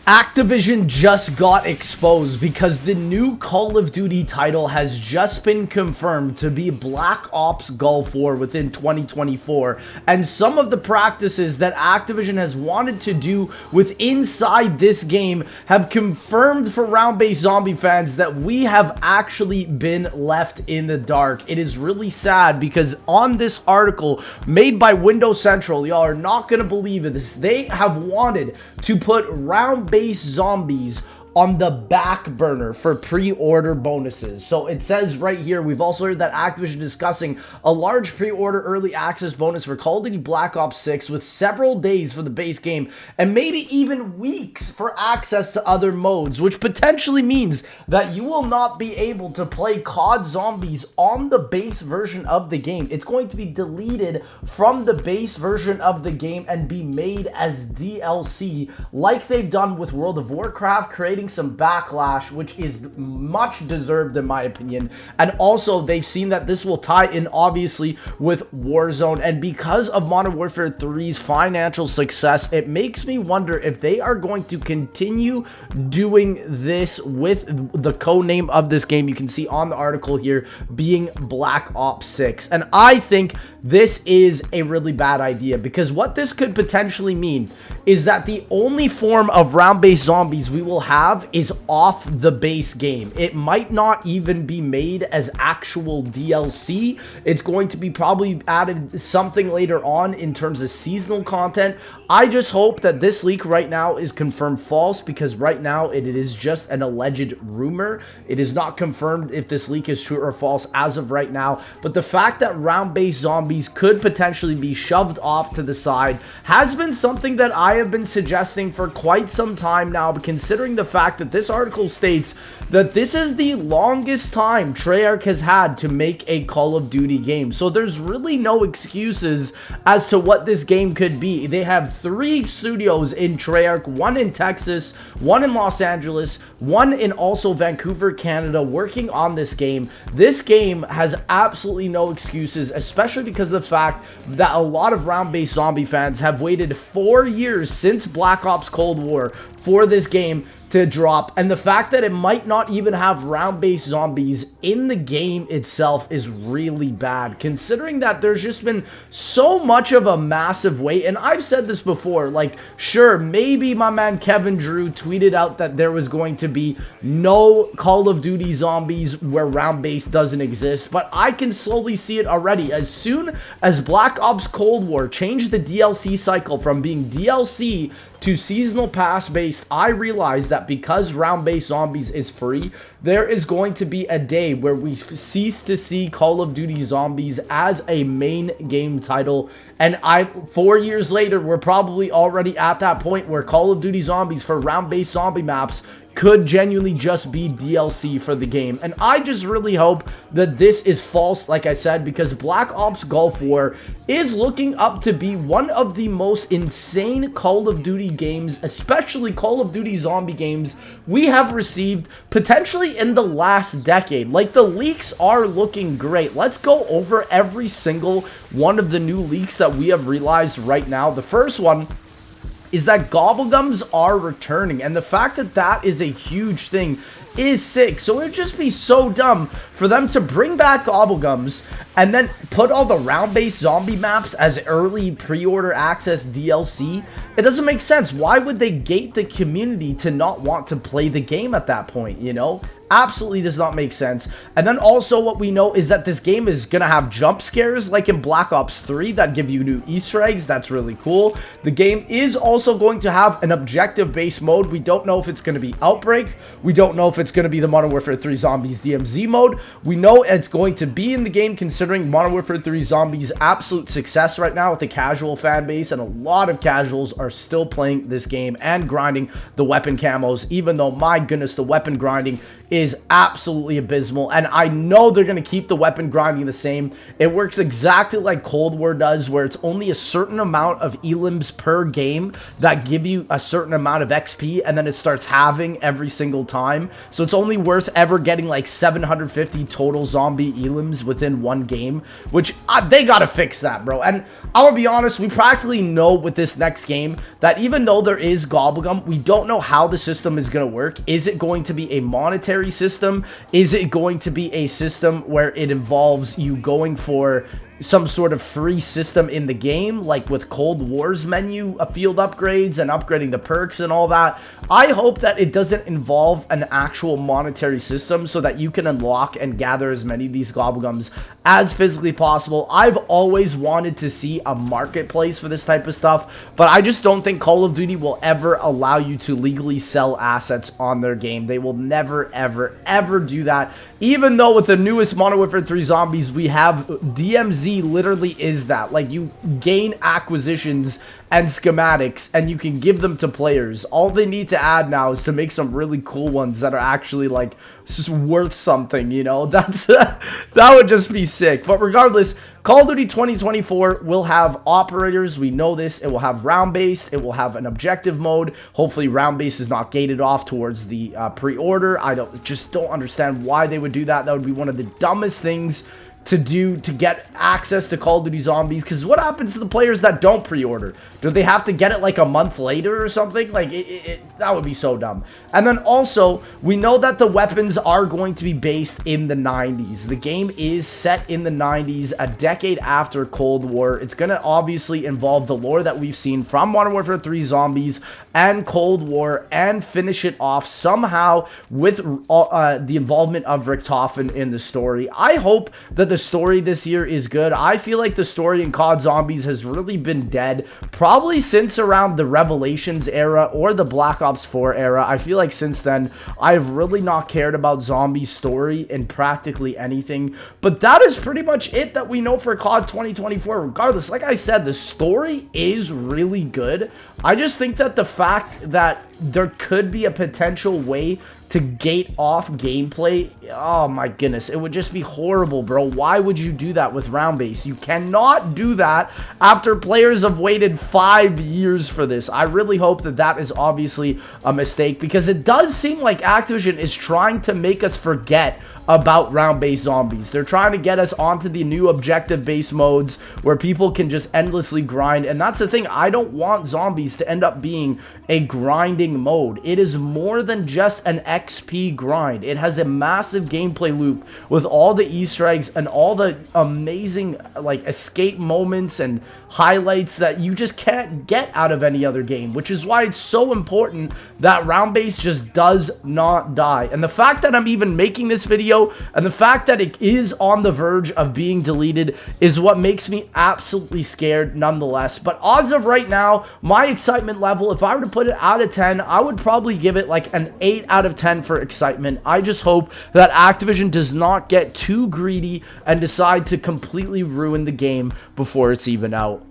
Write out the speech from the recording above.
Activision just got exposed because the new Call of Duty title has just been confirmed to be Black Ops Gulf War within 2024, and some of the practices that Activision has wanted to do with inside this game have confirmed for round-based zombie fans that we have actually been left in the dark. It is really sad because on this article made by Windows Central, y'all are not going to believe this, they have wanted to put round-based zombies on the back burner for pre-order bonuses. So it says right here, we've also heard that Activision discussing a large pre-order early access bonus for Call of Duty Black Ops 6 with several days for the base game and maybe even weeks for access to other modes, which potentially means that you will not be able to play COD Zombies on the base version of the game. It's going to be deleted from the base version of the game and be made as DLC like they've done with World of Warcraft, creating some backlash, which is much deserved in my opinion. And also they've seen that this will tie in obviously with Warzone, and because of Modern Warfare 3's financial success, it makes me wonder if they are going to continue doing this with the codename of this game you can see on the article here being Black Ops 6. And I think this is a really bad idea, because what this could potentially mean is that the only form of round-based zombies we will have is off the base game. It might not even be made as actual DLC. It's going to be probably added something later on in terms of seasonal content. I just hope that this leak right now is confirmed false, because right now it is just an alleged rumor. It is not confirmed if this leak is true or false as of right now, but the fact that round-based zombies could potentially be shoved off to the side has been something that I have been suggesting for quite some time now, but considering the fact that this article states that this is the longest time Treyarch has had to make a Call of Duty game, so there's really no excuses as to what this game could be. They have 3 studios in Treyarch, one in Texas, one in Los Angeles, one in also Vancouver, Canada, working on this game. This game has absolutely no excuses, especially because of the fact that a lot of round-based zombie fans have waited 4 years since Black Ops Cold War for this game to drop, and the fact that it might not even have round-based zombies in the game itself is really bad, considering that there's just been so much of a massive wait. And I've said this before, like, sure, maybe my man Kevin Drew tweeted out that there was going to be no Call of Duty zombies where round-based doesn't exist, but I can slowly see it already. As soon as Black Ops Cold War changed the DLC cycle from being DLC to seasonal pass based, I realized that because round-based zombies is free, there is going to be a day where we cease to see Call of Duty Zombies as a main game title. And 4 years later, we're probably already at that point where Call of Duty Zombies for round-based zombie maps could genuinely just be DLC for the game. And I just really hope that this is false, like I said, because Black Ops Gulf War is looking up to be one of the most insane Call of Duty games, especially Call of Duty zombie games, we have received potentially in the last decade. Like, the leaks are looking great. Let's go over every single one of the new leaks that we have realized right now. The first one is that Gobblegums are returning, and the fact that that is a huge thing is sick. So it would just be so dumb for them to bring back Gobblegums and then put all the round-based zombie maps as early pre-order access DLC. It doesn't make sense. Why would they gate the community to not want to play the game at that point, you know? Absolutely does not make sense. And then also what we know is that this game is going to have jump scares like in Black Ops 3 that give you new Easter eggs. That's really cool. The game is also going to have an objective-based mode. We don't know if it's going to be Outbreak. We don't know if it's going to be the Modern Warfare 3 Zombies DMZ mode. We know it's going to be in the game, considering Modern Warfare 3 Zombies' absolute success right now with the casual fan base, and a lot of casuals are still playing this game and grinding the weapon camos, even though, my goodness, the weapon grinding is absolutely abysmal, and I know they're going to keep the weapon grinding the same. It works exactly like Cold War does, where it's only a certain amount of elims per game that give you a certain amount of XP, and then it starts halving every single time. So it's only worth ever getting like 750 total zombie elims within one game, which they got to fix that, bro. And I'm gonna be honest, we practically know with this next game that even though there is Gobblegum, we don't know how the system is going to work. Is it going to be a monetary system? Is it going to be a system where it involves you going for some sort of free system in the game, like with Cold War's menu, field upgrades and upgrading the perks and all that? I hope that it doesn't involve an actual monetary system so that you can unlock and gather as many of these Gobblegums as physically possible. I've always wanted to see a marketplace for this type of stuff, but I just don't think Call of Duty will ever allow you to legally sell assets on their game. They will never, ever, ever do that. Even though with the newest Modern Warfare 3 Zombies, we have DMZ literally is that. Like, you gain acquisitions and schematics and you can give them to players. All they need to add now is to make some really cool ones that are actually like just worth something, you know. That's that would just be sick. But regardless, Call of Duty 2024 will have operators. We know this. It will have round-based. It will have an objective mode. Hopefully round-based is not gated off towards the pre-order. I just don't understand why they would do that. That would be one of the dumbest things to do to get access to Call of Duty Zombies, because what happens to the players that don't pre-order? Do they have to get it like a month later or something? Like, that would be so dumb. And then also, we know that the weapons are going to be based in the 90s. The game is set in the 90s, a decade after Cold War. It's going to obviously involve the lore that we've seen from Modern Warfare 3 Zombies and Cold War, and finish it off somehow with the involvement of Richtofen in the story. I hope that the story this year is good. I feel like the story in COD Zombies has really been dead, probably since around the Revelations era or the Black Ops 4 era. I feel like since then, I've really not cared about Zombies story in practically anything. But that is pretty much it that we know for COD 2024. Regardless, like I said, the story is really good. I just think that the fact that there could be a potential way to gate off gameplay, oh my goodness, it would just be horrible, bro. Why would you do that with round base? You cannot do that after players have waited 5 years for this. I really hope that that is obviously a mistake, because it does seem like Activision is trying to make us forget about round-based zombies. They're trying to get us onto the new objective-based modes where people can just endlessly grind, and that's the thing. I don't want zombies to end up being a grinding mode. It is more than just an XP grind. It has a massive gameplay loop with all the Easter eggs and all the amazing like escape moments and highlights that you just can't get out of any other game, which is why it's so important that round base just does not die. And the fact that I'm even making this video and the fact that it is on the verge of being deleted is what makes me absolutely scared nonetheless. But as of right now, my excitement level, if I were to put it out of 10, I would probably give it like an 8 out of 10 for excitement. I just hope that Activision does not get too greedy and decide to completely ruin the game before it's even out.